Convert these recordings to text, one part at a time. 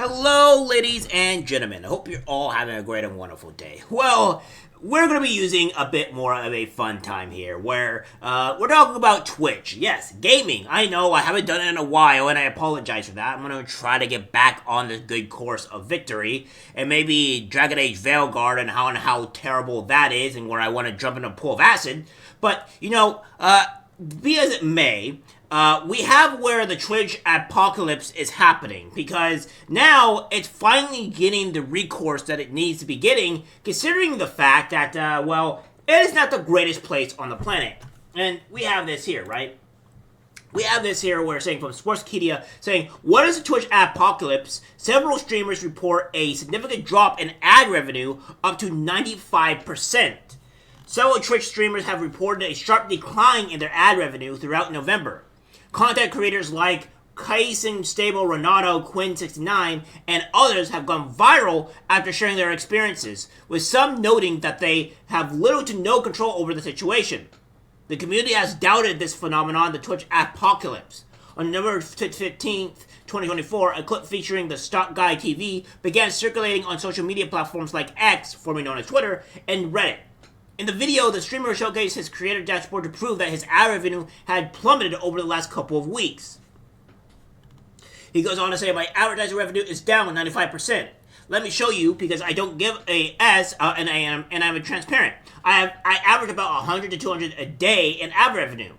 Hello, ladies and gentlemen. I hope you're all having a great and wonderful day. Well, we're going to be using a bit more of a fun time here, where we're talking about Twitch. Yes, gaming. I know I haven't done it in a while, and I apologize for that. I'm going to try to get back on the good course of victory, and maybe Dragon Age Veilguard and how terrible that is, and where I want to jump in a pool of acid. But, be as it may, we have where the Twitch apocalypse is happening, because now it's finally getting the recourse that it needs to be getting, considering the fact that, it is not the greatest place on the planet. And we have this here, right? We have this here, we're saying from Sportskeeda, saying, what is the Twitch apocalypse? Several streamers report a significant drop in ad revenue, up to 95%. Several Twitch streamers have reported a sharp decline in their ad revenue throughout November. Content creators like Kaisen Stable Renato Quinn69 and others have gone viral after sharing their experiences, with some noting that they have little to no control over the situation. The community has doubted this phenomenon, the Twitch apocalypse. On November 15th, 2024, a clip featuring the Stock Guy TV began circulating on social media platforms like X, formerly known as Twitter, and Reddit. In the video, the streamer showcased his creator dashboard to prove that his ad revenue had plummeted over the last couple of weeks. He goes on to say, my advertising revenue is down 95%. Let me show you, because I don't give a S, and I'm transparent. I average about 100 to 200 a day in ad revenue,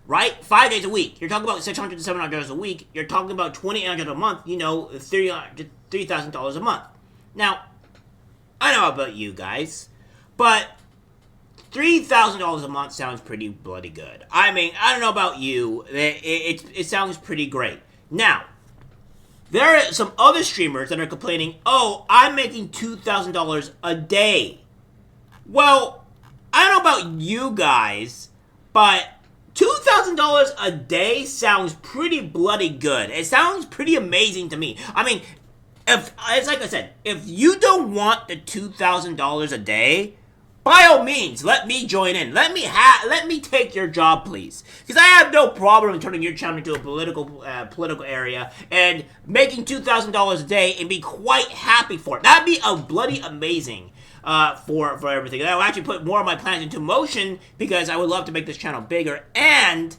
right? 5 days a week. You're talking about $600 to $700 a week. You're talking about $2,800 a month. $3,000 a month. Now, I don't know about you guys, but $3,000 a month sounds pretty bloody good. I mean, I don't know about you. It sounds pretty great. Now, there are some other streamers that are complaining, oh, I'm making $2,000 a day. Well, I don't know about you guys, but $2,000 a day sounds pretty bloody good. It sounds pretty amazing to me. I mean, it's like I said, if you don't want the $2,000 a day, by all means, let me join in. Let me take your job, please. Because I have no problem turning your channel into a political area and making $2,000 a day and be quite happy for it. That'd be a bloody amazing for everything. That will actually put more of my plans into motion, because I would love to make this channel bigger and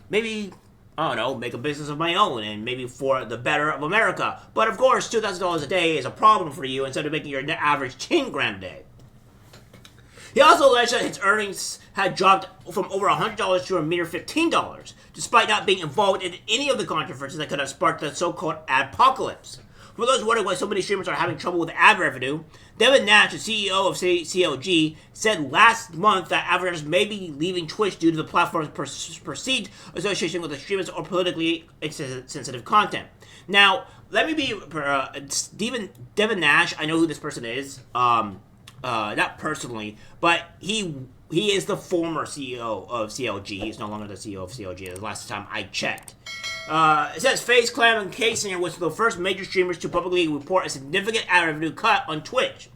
maybe, I don't know, make a business of my own, and maybe for the better of America. But of course, $2,000 a day is a problem for you instead of making your net average 10 grand a day. He also alleged that his earnings had dropped from over $100 to a mere $15, despite not being involved in any of the controversies that could have sparked the so-called adpocalypse. For those wondering why so many streamers are having trouble with ad revenue, Devin Nash, the CEO of CLG, said last month that advertisers may be leaving Twitch due to the platform's perceived association with extremist or politically sensitive content. Now, let me be Devin Nash. I know who this person is. Not personally, but he is the former CEO of CLG. He's no longer the CEO of CLG. The last time I checked. It says FaZe Clan and Kaisen was the first major streamers to publicly report a significant ad revenue cut on Twitch.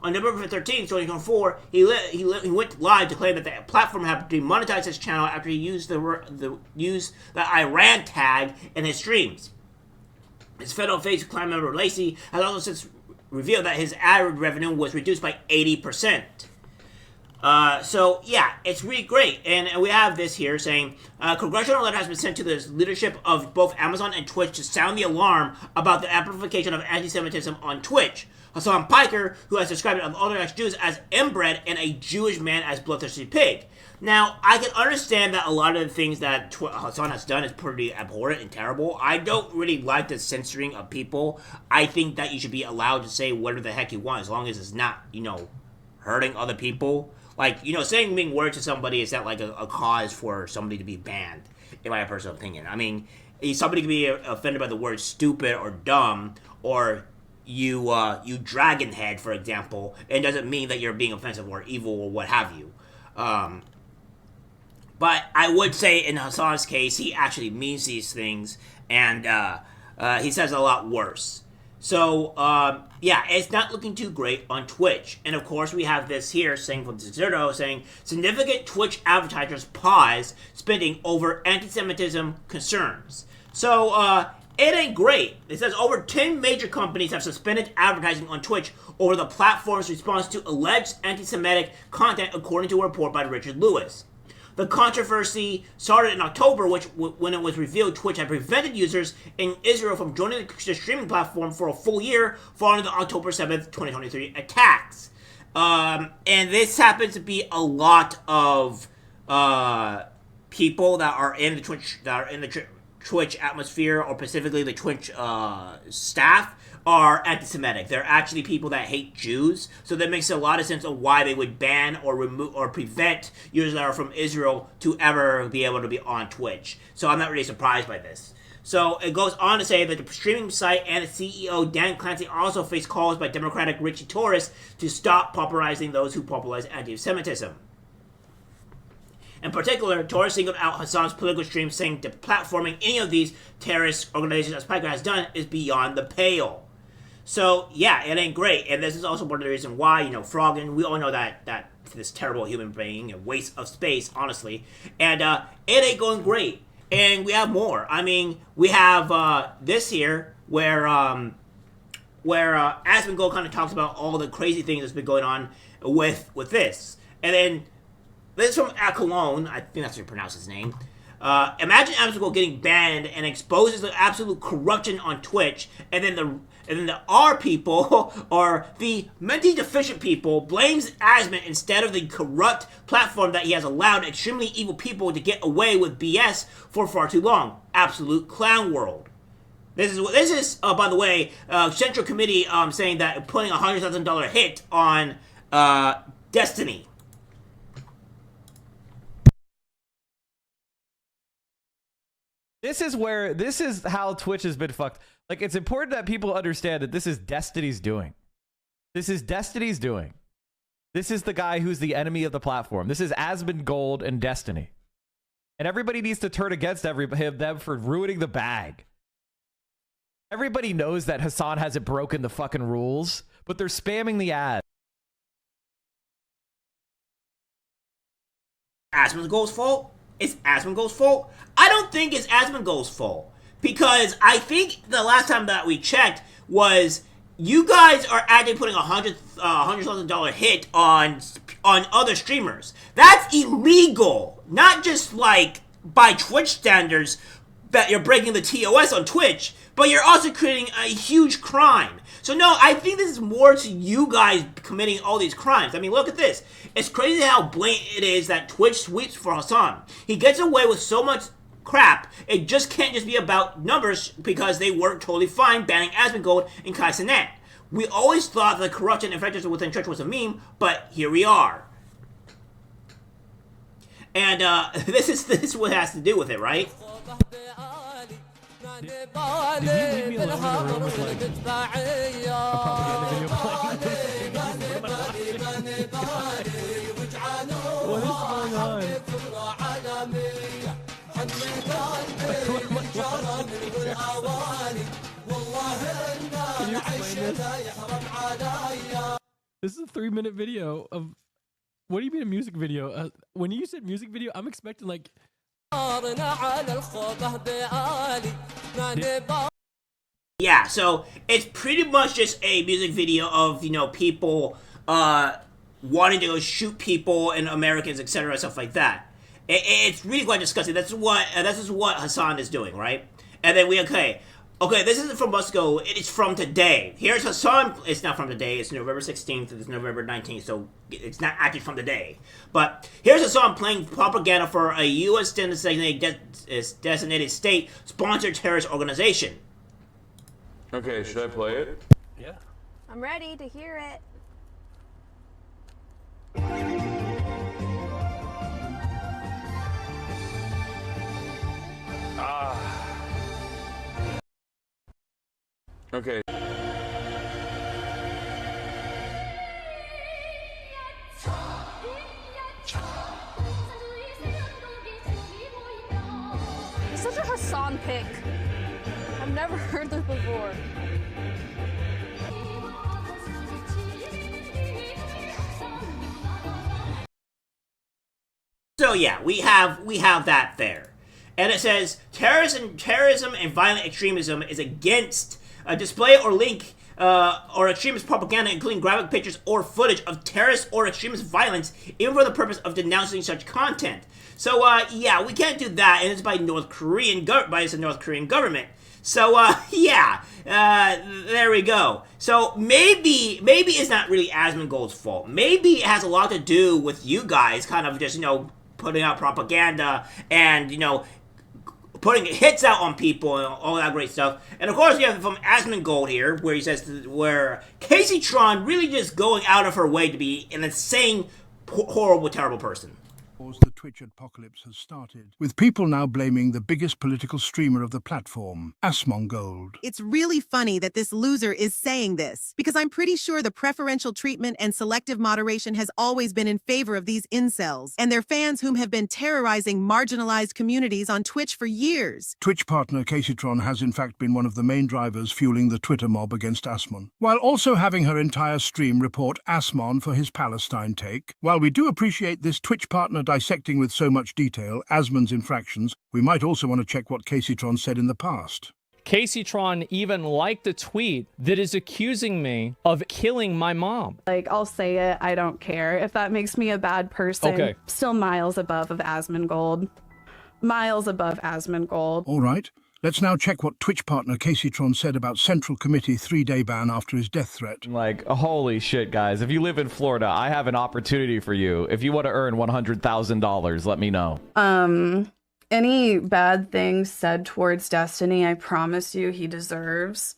On November 13th, 2024, he went live to claim that the platform had demonetized his channel after he used the Iran tag in his streams. His fellow FaZe Clan member Lacey has also since revealed that his ad revenue was reduced by 80%. So, yeah, it's really great. And we have this here saying, a congressional letter has been sent to the leadership of both Amazon and Twitch to sound the alarm about the amplification of anti-Semitism on Twitch. Hassan Piker, who has described Orthodox Jews as inbred and a Jewish man as bloodthirsty pig. Now, I can understand that a lot of the things that Hassan has done is pretty abhorrent and terrible. I don't really like the censoring of people. I think that you should be allowed to say whatever the heck you want, as long as it's not, hurting other people. Like, saying mean words to somebody is not like a cause for somebody to be banned, in my personal opinion. I mean, somebody can be offended by the word stupid or dumb, or you dragon head, for example. It doesn't mean that you're being offensive or evil or what have you. But I would say in Hassan's case, he actually means these things, and he says a lot worse. So, yeah, it's not looking too great on Twitch. And of course, we have this here saying from Zero saying, significant Twitch advertisers pause spending over anti-Semitism concerns. So, it ain't great. It says over 10 major companies have suspended advertising on Twitch over the platform's response to alleged anti-Semitic content, according to a report by Richard Lewis. The controversy started in October, when it was revealed Twitch had prevented users in Israel from joining the streaming platform for a full year following the October 7th, 2023 attacks. And this happens to be a lot of people that are in the Twitch atmosphere, or specifically the Twitch staff, are anti-Semitic. They're actually people that hate Jews, so that makes a lot of sense of why they would ban or remove or prevent users that are from Israel to ever be able to be on Twitch. So I'm not really surprised by this. So it goes on to say that the streaming site and its CEO Dan Clancy also faced calls by Democratic Richie Torres to stop popularizing those who popularize anti-Semitism. In particular, Torres singled out Hassan's political stream, saying that platforming any of these terrorist organizations, as Piker has done, is beyond the pale. So, yeah, it ain't great. And this is also one of the reasons why, Froggen, we all know that this terrible human being, a waste of space, honestly. And it ain't going great. And we have more. I mean, we have this here, where Asmongold kind of talks about all the crazy things that's been going on with this. And then, this is from Acolone, I think that's how you pronounce his name. Imagine Asmongold getting banned and exposes the absolute corruption on Twitch, and then the R people, or the mentally deficient people, blames Asmon instead of the corrupt platform that he has allowed extremely evil people to get away with BS for far too long. Absolute clown world. This is by the way, Central Committee saying that putting a $100,000 hit on Destiny. This is how Twitch has been fucked. Like, it's important that people understand that this is Destiny's doing. This is Destiny's doing. This is the guy who's the enemy of the platform. This is Asmongold and Destiny. And everybody needs to turn against them for ruining the bag. Everybody knows that Hassan hasn't broken the fucking rules, but they're spamming the ad. Asmongold's fault? It's Asmongold's fault? I don't think it's Asmongold's fault. Because I think the last time that we checked was you guys are actually putting a $100,000 hit on other streamers. That's illegal. Not just like by Twitch standards that you're breaking the TOS on Twitch, but you're also creating a huge crime. So no, I think this is more to you guys committing all these crimes. I mean, look at this. It's crazy how blatant it is that Twitch sweeps for Hassan. He gets away with so much crap. It just can't just be about numbers, because they work totally fine banning Asmongold and Kai Cenat. We always thought that corruption and fractures within Twitch was a meme, but here we are. And this is what has to do with it, right? Did he leave me alone in a room with like a propaganda video playing? What is going on? Can you explain this? This is a 3-minute video of. What do you mean a music video? When you said music video, I'm expecting like. Yeah, so it's pretty much just a music video of, people wanting to go shoot people and Americans, etc., stuff like that. It's really quite disgusting. This is what Hassan is doing, right? And then okay, this isn't from Moscow, it's from today. Here's Hassan, it's not from today, it's November 16th, it's November 19th, so it's not actually from today. But here's Hassan playing propaganda for a U.S. designated state-sponsored terrorist organization. Okay, should I play it? Yeah. I'm ready to hear it. Okay. It's such a Hassan pick. I've never heard this before. So yeah, we have that there. and it says terrorism and violent extremism is against display or link or extremist propaganda, including graphic pictures or footage of terrorist or extremist violence, even for the purpose of denouncing such content. So, yeah, we can't do that, and it's by the North Korean government. So, there we go. So, maybe it's not really Asmongold's fault. Maybe it has a lot to do with you guys kind of just, putting out propaganda and, putting hits out on people and all that great stuff. And of course, we have from Asmongold here, where he says where Casey Tron really just going out of her way to be an insane, horrible, terrible person. The Twitch apocalypse has started, with people now blaming the biggest political streamer of the platform, Asmongold. It's really funny that this loser is saying this, because I'm pretty sure the preferential treatment and selective moderation has always been in favor of these incels and their fans whom have been terrorizing marginalized communities on Twitch for years. Twitch partner Caseytron has in fact been one of the main drivers fueling the Twitter mob against Asmon, while also having her entire stream report Asmon for his Palestine take. While we do appreciate this Twitch partner dissecting with so much detail Asmon's infractions, we might also want to check what Caseytron said in the past. Caseytron even liked a tweet that is accusing me of killing my mom. Like, I'll say it, I don't care. If that makes me a bad person, okay. Still miles above of Asmongold. Miles above Asmongold. All right. Let's now check what Twitch partner Caseytron said about Central Committee 3-day ban after his death threat. Like, holy shit, guys. If you live in Florida, I have an opportunity for you. If you want to earn $100,000, let me know. Any bad things said towards Destiny, I promise you he deserves.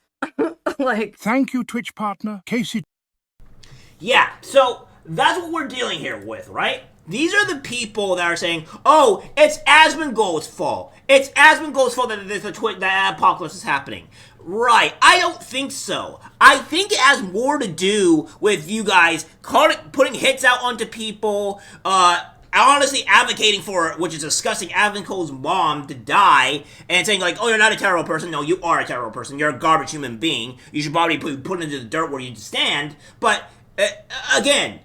Like... Thank you, Twitch partner. Casey... Yeah, so that's what we're dealing here with, right? These are the people that are saying, oh, it's Asmongold's fault. It's Asmongold's fault that that apocalypse is happening. Right, I don't think so. I think it has more to do with you guys putting hits out onto people, honestly advocating for, which is disgusting, Asmongold's mom to die, and saying like, oh, you're not a terrible person. No, you are a terrible person. You're a garbage human being. You should probably be put into the dirt where you stand. But, again...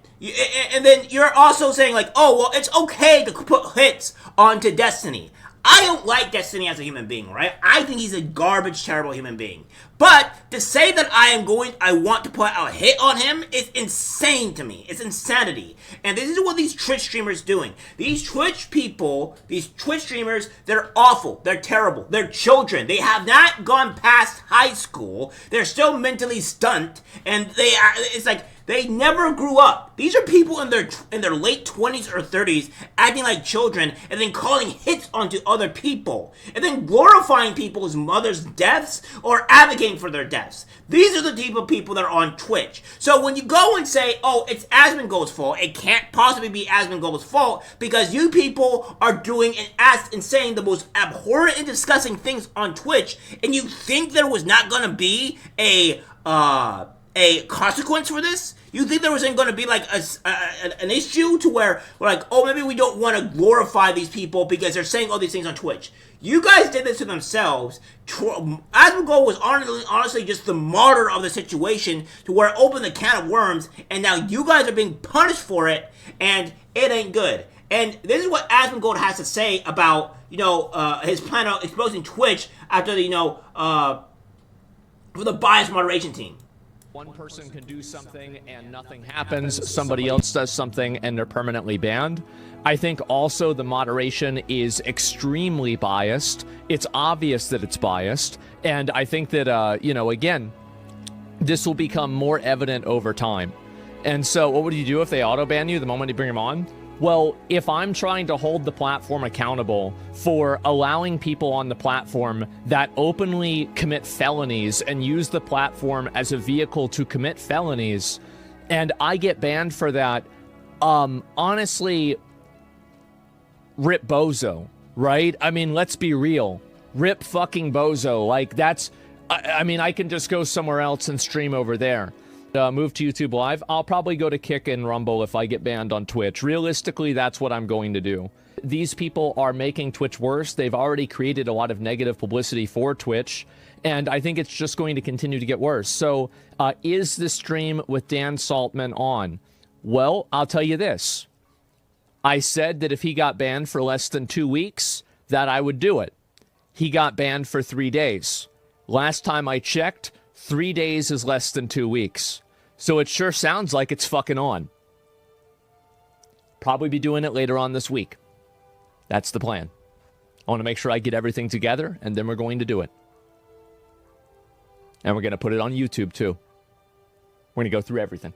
And then you're also saying like, oh, well, it's okay to put hits onto Destiny. I don't like Destiny as a human being, right? I think he's a garbage, terrible human being. But to say that I want to put out a hit on him is insane to me. It's insanity. And this is what these Twitch streamers doing. These Twitch people, these Twitch streamers, they're awful. They're terrible. They're children. They have not gone past high school. They're still mentally stunt. And it's like, they never grew up. These are people in their late 20s or 30s acting like children and then calling hits onto other people and then glorifying people's mothers' deaths or advocating for their deaths. These are the type of people that are on Twitch. So when you go and say, oh, it's Asmongold's fault, it can't possibly be Asmongold's fault because you people are doing and saying the most abhorrent and disgusting things on Twitch, and you think there was not going to be a consequence for this? You think there wasn't going to be like an issue to where we're like, oh, maybe we don't want to glorify these people because they're saying all these things on Twitch. You guys did this to themselves. Asmongold was honestly just the martyr of the situation to where it opened the can of worms, and now you guys are being punished for it, and it ain't good. And this is what Asmongold has to say about, his plan of exposing Twitch after for the bias moderation team. One person can do something and nothing happens. Somebody else does something and they're permanently banned. I think also the moderation is extremely biased. It's obvious that it's biased. And I think that, again, this will become more evident over time. And so what would you do if they auto-ban you the moment you bring them on? Well, if I'm trying to hold the platform accountable for allowing people on the platform that openly commit felonies and use the platform as a vehicle to commit felonies, and I get banned for that, honestly, rip bozo, right? I mean, let's be real. Rip fucking bozo. Like, that's... I can just go somewhere else and stream over there. Move to YouTube Live. I'll probably go to Kick and Rumble if I get banned on Twitch. Realistically, that's what I'm going to do. These people are making Twitch worse. They've already created a lot of negative publicity for Twitch, and I think it's just going to continue to get worse. So, is the stream with Dan Saltman on? Well, I'll tell you this. I said that if he got banned for less than 2 weeks, that I would do it. He got banned for 3 days. Last time I checked, 3 days is less than 2 weeks. So it sure sounds like it's fucking on. Probably be doing it later on this week. That's the plan. I want to make sure I get everything together, and then we're going to do it. And we're going to put it on YouTube, too. We're going to go through everything.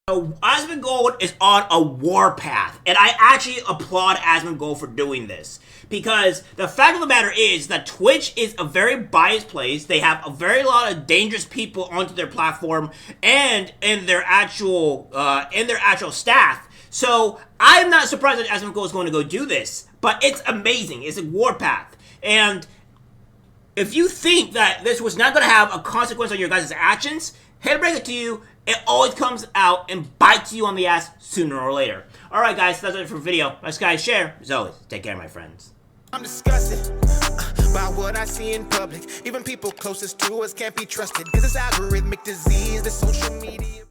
Asmongold is on a warpath, and I actually applaud Asmongold for doing this, because the fact of the matter is that Twitch is a very biased place. They have a very lot of dangerous people onto their platform and in their actual staff. So I'm not surprised that Asmongold is going to go do this, but it's amazing. It's a warpath, and if you think that this was not going to have a consequence on your guys' actions, hate to break it to you, it always comes out and bites you on the ass sooner or later. Alright guys, that's it for the video. Nice guys, share. As always, take care my friends. I'm disgusted by what I see in public. Even people closest to us can't be trusted. This is algorithmic disease, the social media.